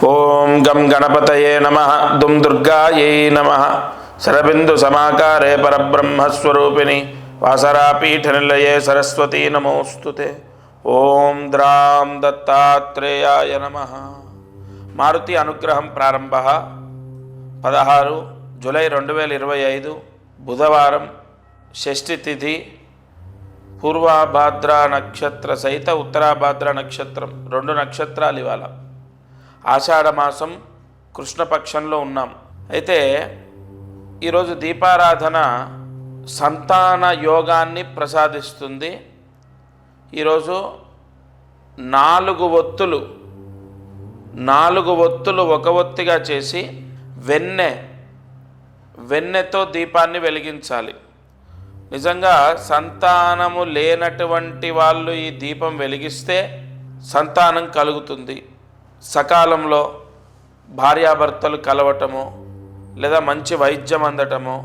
ఓం గం గణపతయే నమః దుం దుర్గాయై నమః శరబిందు సమాకారే పరబ్రహ్మస్వరూపిణి వాసరాపీఠనిలయే సరస్వతీ నమోస్తుతే. ఓం ద్రాం దత్తాత్రేయాయ నమః. మారుతి అనుగ్రహం ప్రారంభ 16 జూలై 2025 బుధవారం, షష్ఠి తిథి, పూర్వభాద్ర నక్షత్ర సహిత ఉత్తరాభాద్ర నక్షత్రం, 2 నక్షత్రాలు ఇవాళ. ఆషాఢమాసం కృష్ణపక్షంలో ఉన్నాం. అయితే ఈరోజు దీపారాధన సంతాన యోగాన్ని ప్రసాదిస్తుంది. ఈరోజు 4 ఒత్తులు ఒక ఒత్తిగా చేసి వెన్నెతో దీపాన్ని వెలిగించాలి. నిజంగా సంతానము లేనటువంటి వాళ్ళు ఈ దీపం వెలిగిస్తే సంతానం కలుగుతుంది. సకాలంలో భార్యాభర్తలు కలవటము, లేదా మంచి వైద్యం అందటము,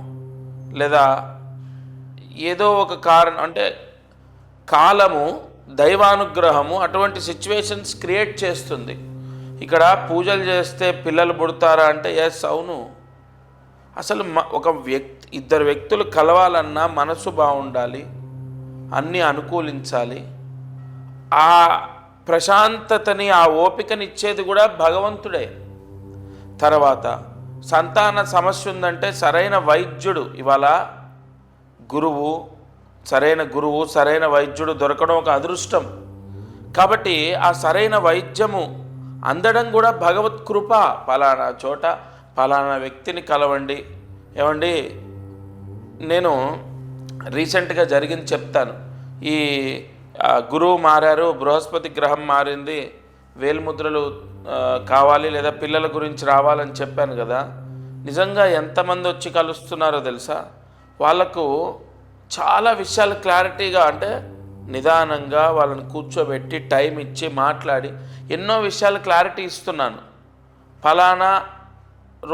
లేదా ఏదో ఒక కారణం అంటే కాలము, దైవానుగ్రహము అటువంటి సిచ్యువేషన్స్ క్రియేట్ చేస్తుంది. ఇక్కడ పూజలు చేస్తే పిల్లలు పుడతారా అంటే ఎస్, అవును. అసలు ఇద్దరు వ్యక్తులు కలవాలన్నా మనసు బాగుండాలి, అన్నీ అనుకూలించాలి. ఆ ప్రశాంతతని, ఆ ఓపికనిచ్చేది కూడా భగవంతుడే. తర్వాత సంతాన సమస్య ఉందంటే సరైన వైద్యుడు, ఇవాళ సరైన గురువు సరైన వైద్యుడు దొరకడం ఒక అదృష్టం. కాబట్టి ఆ సరైన వైద్యము అందడం కూడా భగవత్ కృప. పలానా చోట పలానా వ్యక్తిని కలవండి. ఏమండి, నేను రీసెంట్గా జరిగింది చెప్తాను. ఈ గురువు మారారు, బృహస్పతి గ్రహం మారింది, వేలుముద్రలు కావాలి లేదా పిల్లల గురించి రావాలని చెప్పాను కదా. నిజంగా ఎంతమంది వచ్చి కలుస్తున్నారో తెలుసా? వాళ్ళకు చాలా విషయాలు క్లారిటీగా, అంటే నిదానంగా వాళ్ళని కూర్చోబెట్టి టైం ఇచ్చి మాట్లాడి ఎన్నో విషయాలు క్లారిటీ ఇస్తున్నాను. ఫలానా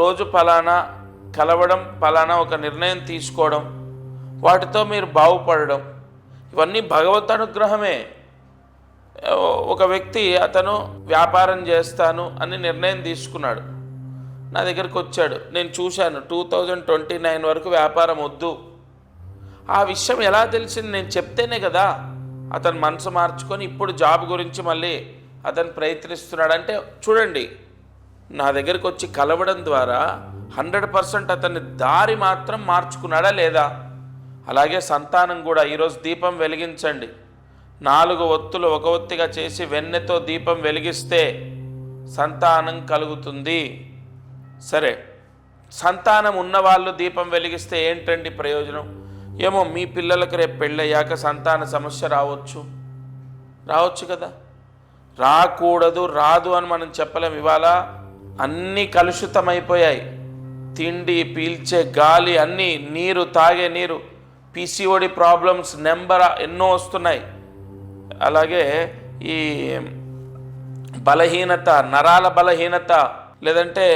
రోజు ఫలానా కలవడం, ఫలానా ఒక నిర్ణయం తీసుకోవడం, వాటితో మీరు బాగుపడడం, ఇవన్నీ భగవత్ అనుగ్రహమే. ఒక వ్యక్తి అతను వ్యాపారం చేస్తాను అని నిర్ణయం తీసుకున్నాడు, నా దగ్గరికి వచ్చాడు. నేను చూశాను 2029 వరకు వ్యాపారం వద్దు. ఆ విషయం ఎలా తెలిసింది? నేను చెప్తేనే కదా అతను మనసు మార్చుకొని ఇప్పుడు జాబ్ గురించి మళ్ళీ అతను ప్రయత్నిస్తున్నాడు. అంటే చూడండి, నా దగ్గరికి వచ్చి కలవడం ద్వారా 100% అతని దారి మాత్రం మార్చుకున్నాడా లేదా? అలాగే సంతానం కూడా ఈరోజు దీపం వెలిగించండి. 4 ఒత్తులు ఒక ఒత్తిగా చేసి వెన్నెతో దీపం వెలిగిస్తే సంతానం కలుగుతుంది. సరే, సంతానం ఉన్నవాళ్ళు దీపం వెలిగిస్తే ఏంటండి ప్రయోజనం? ఏమో మీ పిల్లలకు రేపు పెళ్ళయ్యాక సంతాన సమస్య రావచ్చు కదా. రాకూడదు, రాదు అని మనం చెప్పలేం. ఇవాళ అన్నీ కలుషితమైపోయాయి. తిండి, పీల్చే గాలి, అన్నీ, నీరు, తాగే నీరు, పీసీఓడి ప్రాబ్లమ్స్ ఎన్నో వస్తున్నాయి. అలాగే ఈ బలహీనత, నరాల బలహీనత, లేదంటే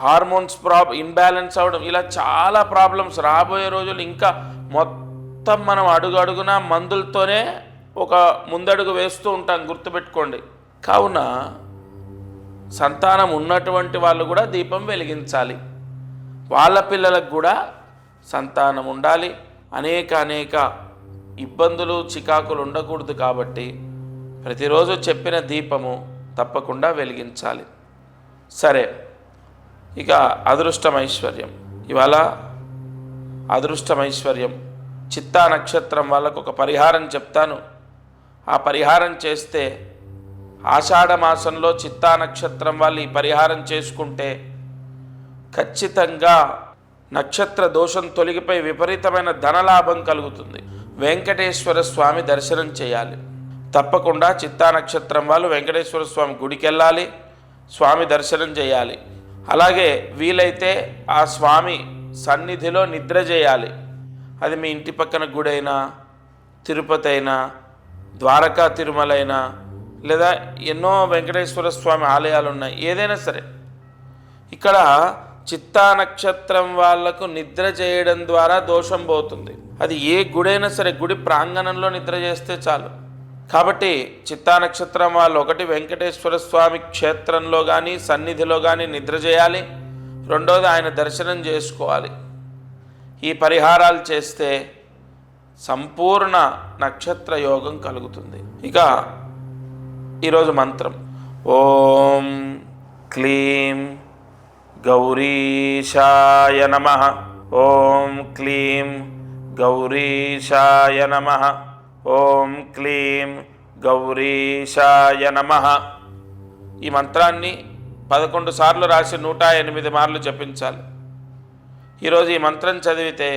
హార్మోన్స్ ఇన్బ్యాలెన్స్ అవడం, ఇలా చాలా ప్రాబ్లమ్స్. రాబోయే రోజులు ఇంకా మొత్తం మనం అడుగడుగునా మందులతోనే ఒక ముందడుగు వేస్తూ ఉంటాం, గుర్తుపెట్టుకోండి. కావున సంతానం ఉన్నటువంటి వాళ్ళు కూడా దీపం వెలిగించాలి. వాళ్ళ పిల్లలకు కూడా సంతానం ఉండాలి. అనేక ఇబ్బందులు, చికాకులు ఉండకూడదు. కాబట్టి ప్రతిరోజు చెప్పిన దీపము తప్పకుండా వెలిగించాలి. సరే, ఇక అదృష్టమైశ్వర్యం. ఇవాళ అదృష్టమైశ్వర్యం చిత్తా నక్షత్రం వాళ్ళకు ఒక పరిహారం చెప్తాను. ఆ పరిహారం చేస్తే, ఆషాఢ మాసంలో చిత్తా నక్షత్రం వాళ్ళు ఈ పరిహారం చేసుకుంటే ఖచ్చితంగా నక్షత్ర దోషం తొలగిపోయి విపరీతమైన ధనలాభం కలుగుతుంది. వెంకటేశ్వర స్వామి దర్శనం చేయాలి. తప్పకుండా చిత్తా నక్షత్రం వాళ్ళు వెంకటేశ్వర స్వామి గుడికి వెళ్ళాలి, స్వామి దర్శనం చేయాలి. అలాగే వీలైతే ఆ స్వామి సన్నిధిలో నిద్ర చేయాలి. అది మీ ఇంటి పక్కన గుడైనా, తిరుపతి అయినా, ద్వారకా తిరుమలైనా, లేదా ఎన్నో వెంకటేశ్వర స్వామి ఆలయాలు ఉన్నాయి, ఏదైనా సరే. ఇక్కడ చిత్తా నక్షత్రం వాళ్లకు నిద్ర చేయడం ద్వారా దోషం పోతుంది. అది ఏ గుడైనా సరే, గుడి ప్రాంగణంలో నిద్ర చేస్తే చాలు. కాబట్టి చిత్తా నక్షత్రం వాళ్ళు ఒకటి వెంకటేశ్వర స్వామి క్షేత్రంలో కానీ సన్నిధిలో కానీ నిద్ర చేయాలి. రెండోది ఆయన దర్శనం చేసుకోవాలి. ఈ పరిహారాలు చేస్తే సంపూర్ణ నక్షత్ర యోగం కలుగుతుంది. ఇక ఈరోజు మంత్రం ఓం క్లీం గౌరీశాయ నమః. ఓం క్లీం గౌరీశాయ నమః. ఓం క్లీం గౌరీశాయ నమః. ఈ మంత్రాన్ని 11 సార్లు రాసి 108 మార్లు జపించాలి. ఈరోజు ఈ మంత్రం చదివితే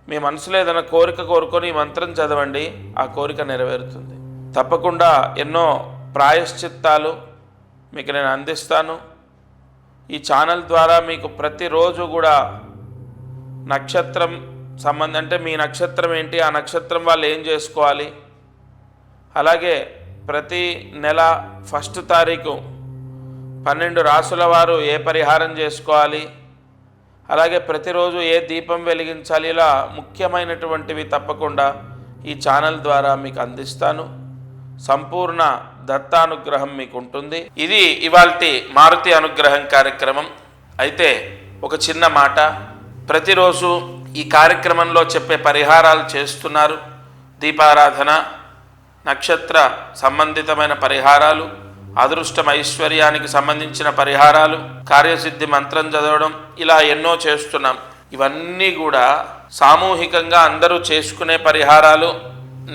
మీ మనసులో ఏదైనా కోరిక కోరుకొని ఈ మంత్రం చదవండి, ఆ కోరిక నెరవేరుతుంది. తప్పకుండా ఎన్నో ప్రాయశ్చిత్తాలు మీకు నేను అందిస్తాను. ఈ ఛానల్ ద్వారా మీకు ప్రతిరోజు కూడా నక్షత్రం అంటే మీ నక్షత్రం ఏంటి, ఆ నక్షత్రం వాళ్ళు ఏం చేసుకోవాలి, అలాగే ప్రతి నెల 1వ తారీఖు 12 రాసుల వారు ఏ పరిహారం చేసుకోవాలి, అలాగే ప్రతిరోజు ఏ దీపం వెలిగించాలి, ఇలా ముఖ్యమైనటువంటివి తప్పకుండా ఈ ఛానల్ ద్వారా మీకు అందిస్తాను. సంపూర్ణ దత్తానుగ్రహం మీకు ఉంటుంది. ఇది ఇవాల్టి మారుతి అనుగ్రహం కార్యక్రమం. అయితే ఒక చిన్న మాట, ప్రతిరోజు ఈ కార్యక్రమంలో చెప్పే పరిహారాలు చేస్తున్నారు. దీపారాధన, నక్షత్ర సంబంధితమైన పరిహారాలు, అదృష్టం ఐశ్వర్యానికి సంబంధించిన పరిహారాలు, కార్యసిద్ధి మంత్రం చదవడం, ఇలా ఎన్నో చేస్తున్నాం. ఇవన్నీ కూడా సామూహికంగా అందరూ చేసుకునే పరిహారాలు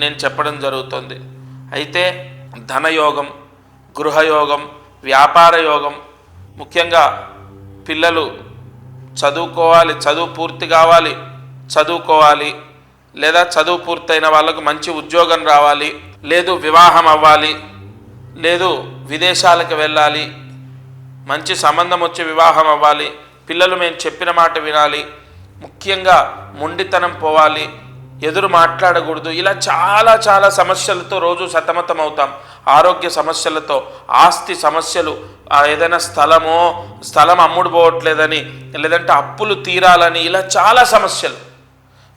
నేను చెప్పడం జరుగుతుంది. అయితే ధనయోగం, గృహయోగం, వ్యాపార యోగం, ముఖ్యంగా పిల్లలు చదువుకోవాలి, చదువు పూర్తి కావాలి, చదువుకోవాలి, లేదా చదువు పూర్తయిన వాళ్ళకు మంచి ఉద్యోగం రావాలి, లేదు వివాహం అవ్వాలి, లేదు విదేశాలకు వెళ్ళాలి, మంచి సంబంధం వచ్చి వివాహం అవ్వాలి, పిల్లలు మేము చెప్పిన మాట వినాలి, ముఖ్యంగా మొండితనం పోవాలి, ఎదురు మాట్లాడకూడదు, ఇలా చాలా సమస్యలతో రోజు సతమతం అవుతాం. ఆరోగ్య సమస్యలతో, ఆస్తి సమస్యలు, ఏదైనా స్థలం అమ్ముడు పోవట్లేదని, లేదంటే అప్పులు తీరాలని, ఇలా చాలా సమస్యలు.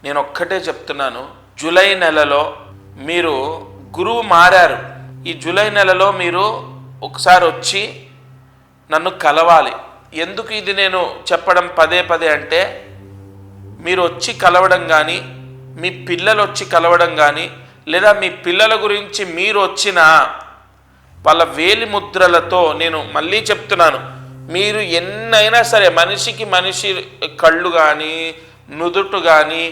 నేను ఒక్కటే చెప్తున్నాను, జూలై నెలలో మీరు గురువు మారారు. ఈ జూలై నెలలో మీరు ఒకసారి వచ్చి నన్ను కలవాలి. ఎందుకు ఇది నేను చెప్పడం పదే అంటే, మీరు వచ్చి కలవడం కానీ, మీ పిల్లలు వచ్చి కలవడం కానీ, లేదా మీ పిల్లల గురించి మీరు వచ్చిన వాళ్ళ వేలి ముద్రలతో, నేను మళ్ళీ చెప్తున్నాను, మీరు ఎన్నైనా సరే మనిషికి మనిషి కళ్ళు కానీ నుదుటు కానీ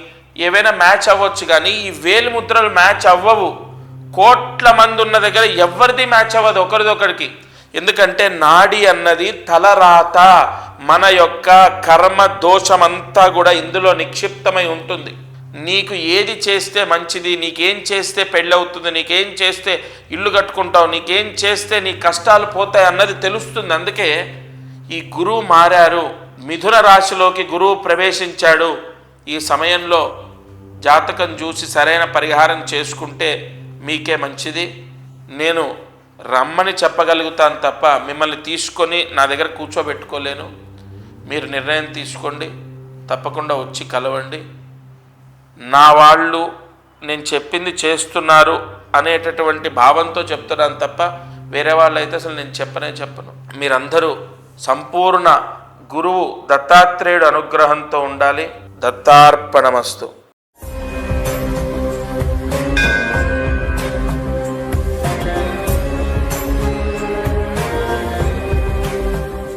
ఏవైనా మ్యాచ్ అవ్వచ్చు, కానీ ఈ వేలి ముద్రలు మ్యాచ్ అవ్వవు. కోట్ల మంది ఉన్న దగ్గర ఎవరిది మ్యాచ్ అవ్వదు ఒకరిదొకరికి. ఎందుకంటే నాడి అన్నది తలరాత, మన యొక్క కర్మ దోషమంతా కూడా ఇందులో నిక్షిప్తమై ఉంటుంది. నీకు ఏది చేస్తే మంచిది, నీకేం చేస్తే పెళ్ళవుతుంది, నీకేం చేస్తే ఇల్లు కట్టుకుంటావు, నీకేం చేస్తే నీ కష్టాలు పోతాయి అన్నది తెలుస్తుంది. అందుకే ఈ గురువు మారారు, మిథున రాశిలోకి గురువు ప్రవేశించాడు. ఈ సమయంలో జాతకం చూసి సరైన పరిహారం చేసుకుంటే మీకే మంచిది. నేను రమ్మని చెప్పగలుగుతాను తప్ప మిమ్మల్ని తీసుకొని నా దగ్గర కూర్చోబెట్టుకోలేను. మీరు నిర్ణయం తీసుకోండి, తప్పకుండా వచ్చి కలవండి. నా వాళ్ళు నేను చెప్పింది చేస్తున్నారు అనేటటువంటి భావంతో చెప్తున్నాను తప్ప వేరే వాళ్ళు అయితే అసలు నేను చెప్పను. మీరందరూ సంపూర్ణ గురువు దత్తాత్రేయుడు అనుగ్రహంతో ఉండాలి. దత్తార్పణమస్తు.